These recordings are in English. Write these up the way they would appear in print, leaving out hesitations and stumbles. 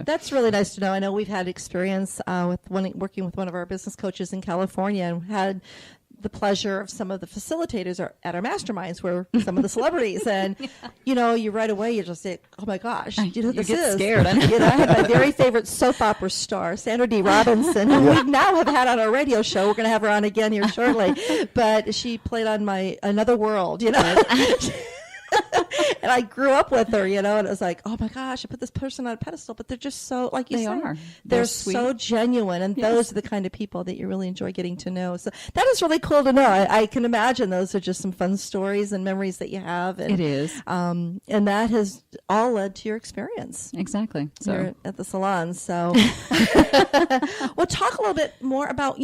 So that's really nice to know. I know we've had experience working with one of our business coaches in California, and had the pleasure of some of the facilitators at our masterminds were some of the celebrities, and you right away you just say, oh my gosh, you know who this get is? scared. I had my very favorite soap opera star, Sandra D. Robinson, who we now have had on our radio show. We're going to have her on again here shortly, but she played on Another World, And I grew up with her, and it was like, oh my gosh, I put this person on a pedestal, but they're just so, like you said, they're so genuine, and those are the kind of people that you really enjoy getting to know. So that is really cool to know. I can imagine those are just some fun stories and memories that you have. And, it is. And that has all led to your experience. Exactly. So here at the salon. So we'll talk a little bit more about,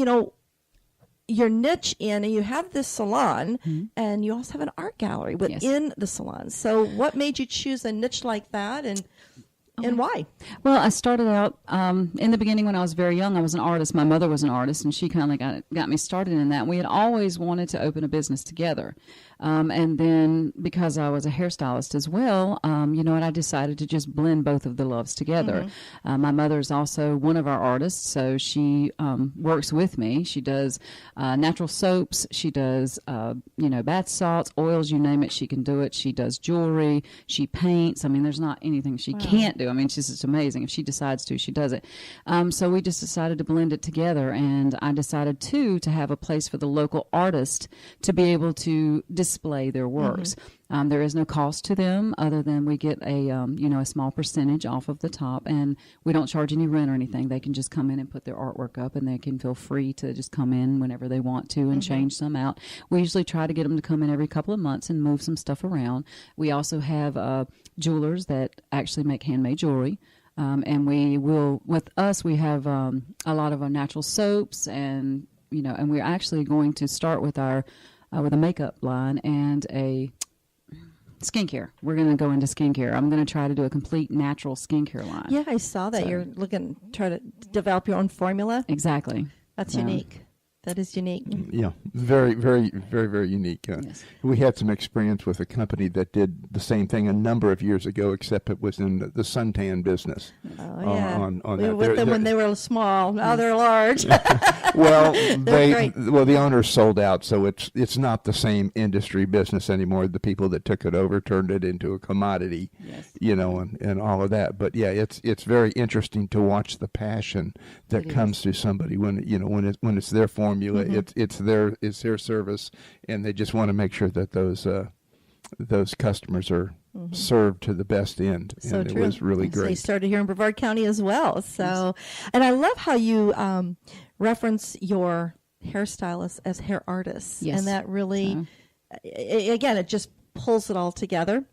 your niche and you have this salon, and you also have an art gallery within the salon. So what made you choose a niche like that, and why? Well, I started out in the beginning when I was very young. I was an artist. My mother was an artist, and she kind of got me started in that. We had always wanted to open a business together. And then because I was a hairstylist as well, I decided to just blend both of the loves together. My mother is also one of our artists, so she works with me. She does natural soaps. She does, bath salts, oils, you name it, she can do it. She does jewelry. She paints. I mean, there's not anything she can't do. I mean, she's just amazing. If she decides to, she does it. So we just decided to blend it together, and I decided, too, to have a place for the local artist to be able to display their works. There is no cost to them other than we get a small percentage off of the top, and we don't charge any rent or anything. They can just come in and put their artwork up, and they can feel free to just come in whenever they want to and change some out. We usually try to get them to come in every couple of months and move some stuff around. We also have jewelers that actually make handmade jewelry. And we have a lot of our natural soaps, and we're actually going to start with with a makeup line and a skincare. We're going to go into skincare. I'm going to try to do a complete natural skincare line. Yeah, I saw that. So, you're try to develop your own formula. Exactly. That's unique. That is unique. Yeah, very, very, very, very unique. Yes. We had some experience with a company that did the same thing a number of years ago, except it was in the suntan business. Oh, yeah. We were with them when they were small. Now they're large. Well, the owners sold out, so it's not the same industry business anymore. The people that took it over turned it into a commodity, and all of that. But yeah, it's very interesting to watch the passion that comes through somebody when it's their formula, it's their service, and they just want to make sure that those customers are served to the best end. So and true. It was really great. They started here in Brevard County as well. So, and I love how you reference your hairstylists as hair artists. Yes. And that really, again, it just pulls it all together.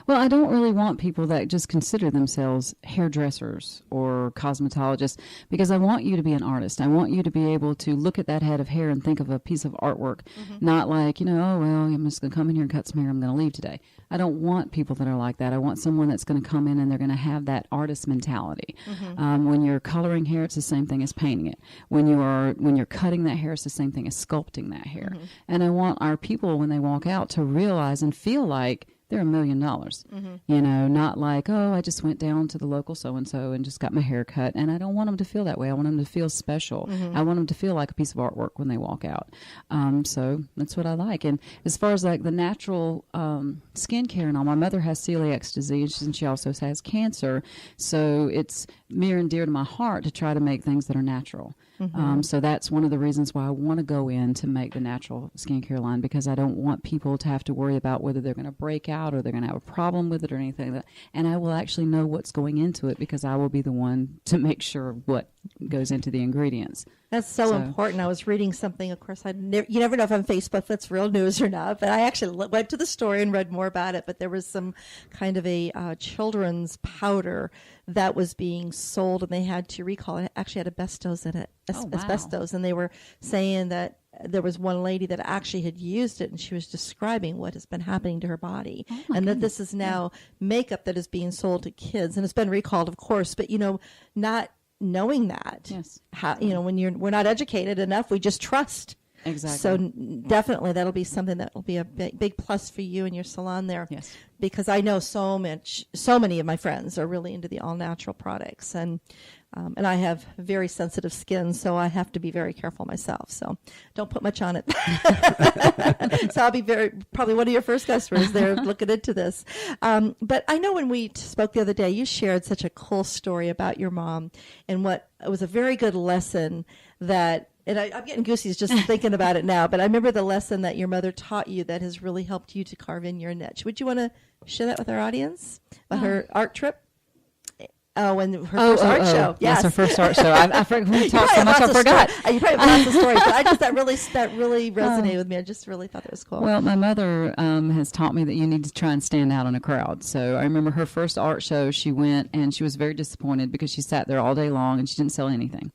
Well, I don't really want people that just consider themselves hairdressers or cosmetologists, because I want you to be an artist. I want you to be able to look at that head of hair and think of a piece of artwork, not like, I'm just going to come in here and cut some hair, I'm going to leave today. I don't want people that are like that. I want someone that's going to come in and they're going to have that artist mentality. When you're coloring hair, it's the same thing as painting it. When you're cutting that hair, it's the same thing as sculpting that hair. And I want our people, when they walk out, to realize and feel like they're $1 million, not like, I just went down to the local so-and-so and just got my hair cut. And I don't want them to feel that way. I want them to feel special. I want them to feel like a piece of artwork when they walk out. So that's what I like. And as far as like the natural skincare and all, my mother has celiac disease, and she also has cancer. So it's near and dear to my heart to try to make things that are natural. So that's one of the reasons why I want to go in to make the natural skincare line, because I don't want people to have to worry about whether they're going to break out or they're going to have a problem with it or anything like that. And I will actually know what's going into it, because I will be the one to make sure what goes into the ingredients. That's so important. I was reading something, of course, you never know if on Facebook if that's real news or not, but I actually went to the story and read more about it. But there was some kind of a children's powder that was being sold, and they had to recall it. It actually had asbestos in it, asbestos. And they were saying that there was one lady that actually had used it, and she was describing what has been happening to her body, and that this is now makeup that is being sold to kids, and it's been recalled, of course, but not knowing that, how, when we're not educated enough, we just trust Exactly. So definitely that'll be something that will be a big plus for you and your salon there. Yes. Because I know so many of my friends are really into the all natural products, and I have very sensitive skin, so I have to be very careful myself. So don't put much on it. So I'll be probably one of your first customers there looking into this. But I know when we spoke the other day, you shared such a cool story about your mom, and what it was a very good lesson that. And I'm getting goosies just thinking about it now, but I remember the lesson that your mother taught you that has really helped you to carve in your niche. Would you want to share that with our audience about her art trip? And her first art show. Yes, her first art show. I forgot. We talked so much, I forgot. You probably have lots of stories, but that really resonated with me. I just really thought that was cool. Well, my mother has taught me that you need to try and stand out in a crowd. So I remember her first art show, she went and she was very disappointed because she sat there all day long and she didn't sell anything.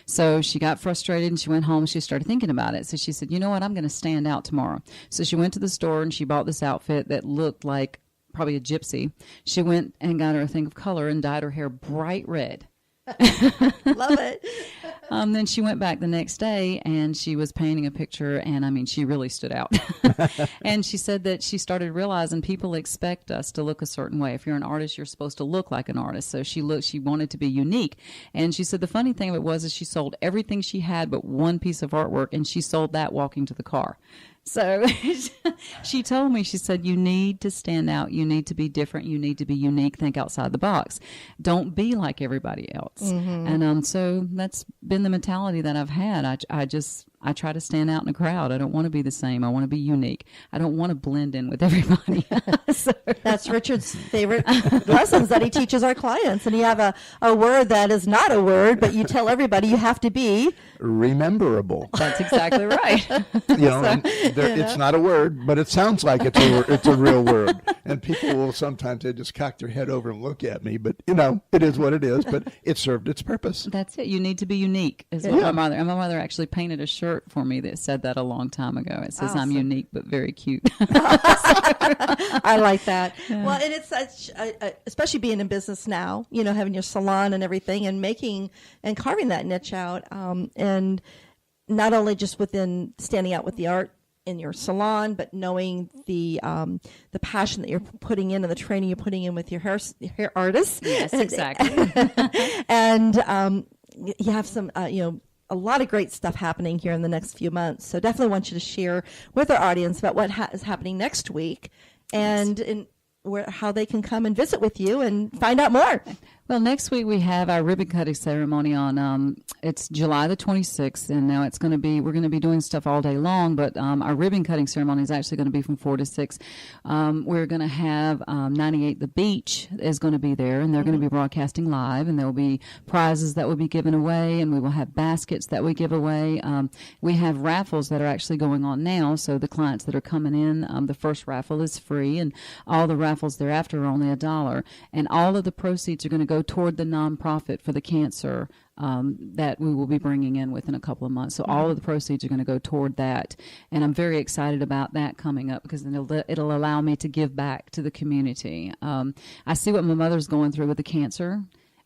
So she got frustrated and she went home and she started thinking about it. So she said, you know what, I'm going to stand out tomorrow. So she went to the store and she bought this outfit that looked like probably a gypsy. She went and got her a thing of color and dyed her hair bright red. Love it. Then she went back the next day and she was painting a picture, and I mean, she really stood out. And she said that she started realizing people expect us to look a certain way. If you're an artist, you're supposed to look like an artist. So she wanted to be unique. And she said the funny thing of it was she sold everything she had but one piece of artwork, and she sold that walking to the car. So she told me, she said, you need to stand out. You need to be different. You need to be unique. Think outside the box. Don't be like everybody else. Mm-hmm. And so that's been the mentality that I've had. I try to stand out in a crowd. I don't want to be the same. I want to be unique. I don't want to blend in with everybody. So. That's Richard's favorite lessons that he teaches our clients. And you have a word that is not a word, but you tell everybody you have to be rememberable. That's exactly right. It's not a word, but it sounds like it's a real word. And people will sometimes, they just cock their head over and look at me, but it is what it is, but it served its purpose. That's it. You need to be unique is what my mother actually painted a shirt for me that said that a long time ago. It says, awesome. I'm unique but very cute. I like that. Yeah. Well, and it's such, especially being in business now, having your salon and everything, and making and carving that niche out, and not only just within standing out with the art in your salon, but knowing the passion that you're putting in and the training you're putting in with your hair artists. Yes, exactly. And you have some, a lot of great stuff happening here in the next few months. So definitely want you to share with our audience about what is happening next week, and how they can come and visit with you and find out more. Well, next week we have our ribbon cutting ceremony on, it's July the 26th, and now we're going to be doing stuff all day long, but our ribbon cutting ceremony is actually going to be from 4 to 6. We're going to have 98 The Beach is going to be there, and they're going to be broadcasting live, and there will be prizes that will be given away, and we will have baskets that we give away. We have raffles that are actually going on now, so the clients that are coming in, the first raffle is free, and all the raffles thereafter are only $1, and all of the proceeds are going to go toward the nonprofit for the cancer that we will be bringing in within a couple of months. So all of the proceeds are going to go toward that. And I'm very excited about that coming up because it'll allow me to give back to the community. I see what my mother's going through with the cancer,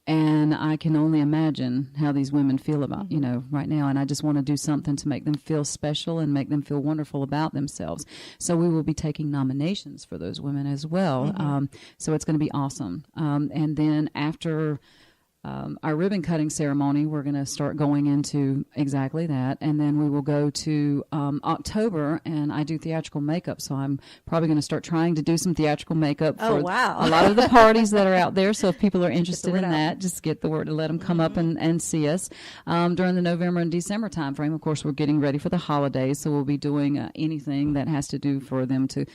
and I can only imagine how these women feel about, right now. And I just want to do something to make them feel special and make them feel wonderful about themselves. So we will be taking nominations for those women as well. So it's going to be awesome. And then after our ribbon cutting ceremony, we're going to start going into exactly that. And then we will go to October, and I do theatrical makeup. So I'm probably going to start trying to do some theatrical makeup for a lot of the parties that are out there. So if people are interested in that, just get the word to let them come up and see us. During the November and December timeframe, of course, we're getting ready for the holidays. So we'll be doing anything that has to do for them to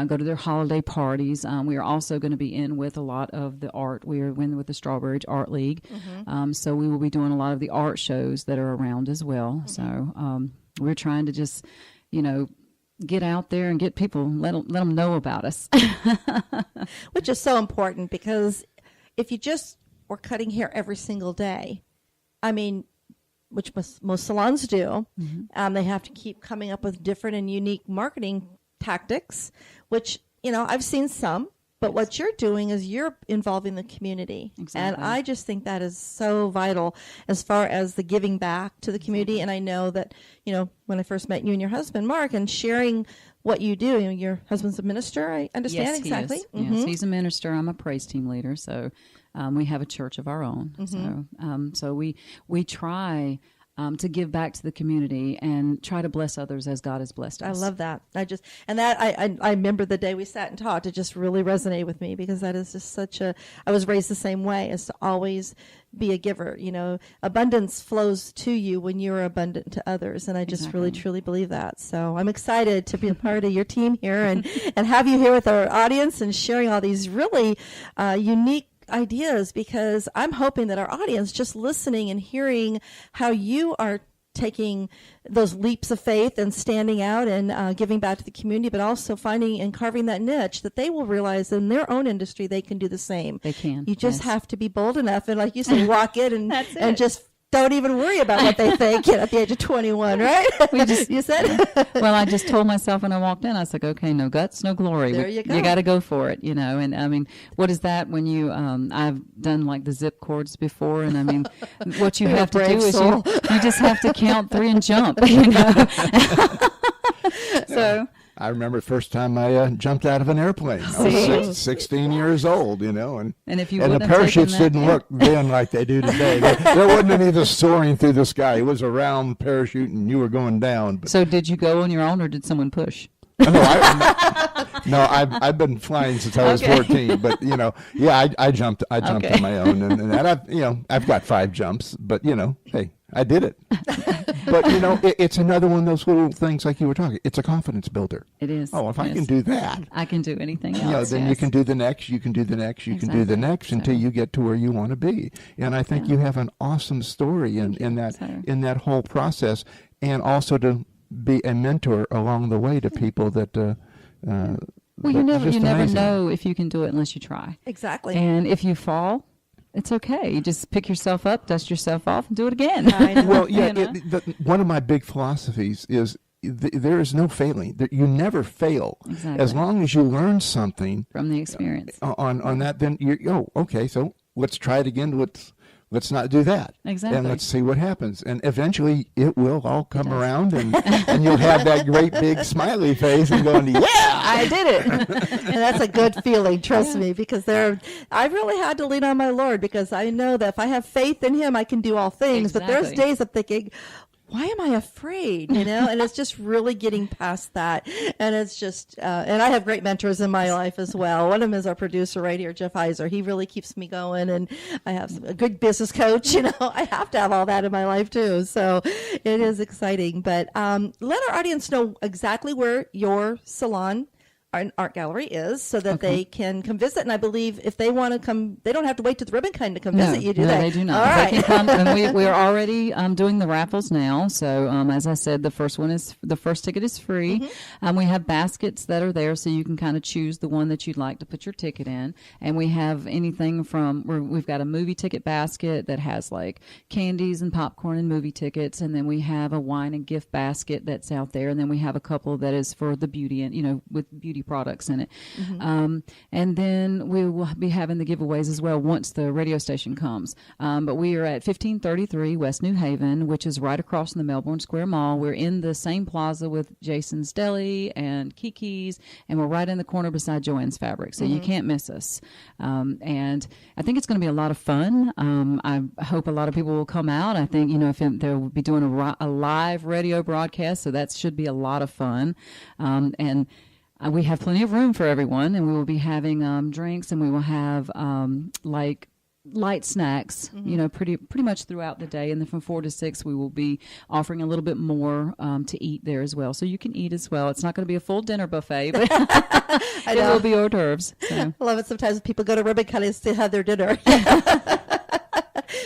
go to their holiday parties. We are also going to be in with a lot of the art. We are in with the Strawberry Art League. So we will be doing a lot of the art shows that are around as well. So we're trying to just, get out there and get people, let them know about us. Which is so important, because if you just were cutting hair every single day, which most salons do, they have to keep coming up with different and unique marketing tactics, which, I've seen some, But what you're doing is you're involving the community. Exactly. And I just think that is so vital as far as the giving back to the community. And I know that, when I first met you and your husband, Mark, and sharing what you do, your husband's a minister, I understand. Yes, exactly. He is. Yes, he's a minister. I'm a praise team leader. So we have a church of our own. So we try to give back to the community and try to bless others as God has blessed us. I love that. I remember the day we sat and talked. It just really resonated with me because that is just I was raised the same way, as to always be a giver. Abundance flows to you when you're abundant to others. And I just really, truly believe that. So I'm excited to be a part of your team here and have you here with our audience and sharing all these really unique ideas, because I'm hoping that our audience, just listening and hearing how you are taking those leaps of faith and standing out and giving back to the community, but also finding and carving that niche, that they will realize in their own industry they can do the same. They can. You just have to be bold enough and, like you said, walk in and just don't even worry about what they think at the age of 21, right? You said? Well, I just told myself when I walked in, I was like, okay, no guts, no glory. There you go. You got to go for it, And I mean, what is that when you, I've done like the zip cords before, and I mean, what you have to do is you just have to count 3 and jump, So. I remember the first time I jumped out of an airplane. I was 16 years old, and if you the parachutes didn't look then like they do today. There wasn't any of this soaring through the sky. It was a round parachute, and you were going down. So did you go on your own, or did someone push? No, I've been flying since I was 14. But I jumped on my own, and that I've got 5 jumps. But hey, I did it. But it's another one of those little things like you were talking. It's a confidence builder. It is. Oh, if I can do that, I can do anything else. Then you can do the next. You can do the next. You can do the next until you get to where you want to be. And I think you have an awesome story in that whole process, and also to be a mentor along the way to people that. Well, you never know if you can do it unless you try. Exactly. And if you fall, it's okay. You just pick yourself up, dust yourself off, and do it again. Well, yeah. One of my big philosophies is there is no failing. You never fail. Exactly. As long as you learn something from the experience on that, then okay. So let's try it again. Let's not do that. Exactly. And let's see what happens. And eventually it will all come around and you'll have that great big smiley face and going, yeah, I did it. And that's a good feeling, trust me, because I really had to lean on my Lord, because I know that if I have faith in him, I can do all things. Exactly. But there's days I'm thinking, why am I afraid? And it's just really getting past that. And it's just, and I have great mentors in my life as well. One of them is our producer right here, Jeff Heiser. He really keeps me going. And I have a good business coach. I have to have all that in my life too. So it is exciting. But let our audience know exactly where your salon art gallery is, so that they can come visit. And I believe if they want to come, they don't have to wait to the ribbon cutting to come visit you, do they? No, they do not. All right. They can come, and we are already doing the raffles now. So as I said, the first ticket is free. We have baskets that are there, so you can kind of choose the one that you'd like to put your ticket in. And we have anything from we've got a movie ticket basket that has like candies and popcorn and movie tickets, and then we have a wine and gift basket that's out there, and then we have a couple that is for the beauty and with beauty products in it. And then we will be having the giveaways as well once the radio station comes. But we are at 1533 West New Haven, which is right across from the Melbourne Square Mall. We're in the same plaza with Jason's Deli and Kiki's, and we're right in the corner beside Joanne's Fabric, so you can't miss us. And I think it's going to be a lot of fun. I hope a lot of people will come out. I think, if they'll be doing a live radio broadcast, so that should be a lot of fun. And we have plenty of room for everyone, and we will be having drinks, and we will have like light snacks, pretty much throughout the day. And then from 4 to 6, we will be offering a little bit more to eat there as well. So you can eat as well. It's not going to be a full dinner buffet, but it will be hors d'oeuvres. So. I love it. Sometimes people go to ribbon cutting to have their dinner.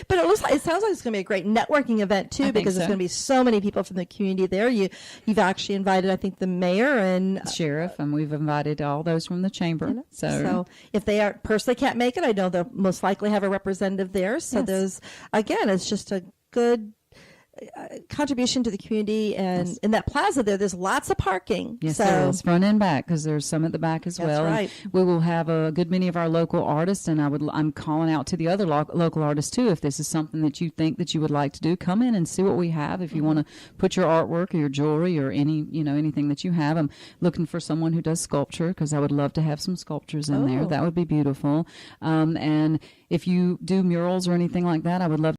But it sounds like it's going to be a great networking event too, because there's going to be so many people from the community there. You've actually invited, I think, the mayor and sheriff, and we've invited all those from the chamber. So if they personally can't make it, I know they'll most likely have a representative there. So there's, again, it's just a good contribution to the community, and in that plaza there's lots of parking. Yes, so, there is, front and back, because there's some at the back as That's well. right. And we will have a good many of our local artists, and I'm calling out to the other local artists too. If this is something that you think that you would like to do, come in and see what we have. If you want to put your artwork or your jewelry or anything that you have, I'm looking for someone who does sculpture, because I would love to have some sculptures in there. That would be beautiful. And if you do murals or anything like that, I would love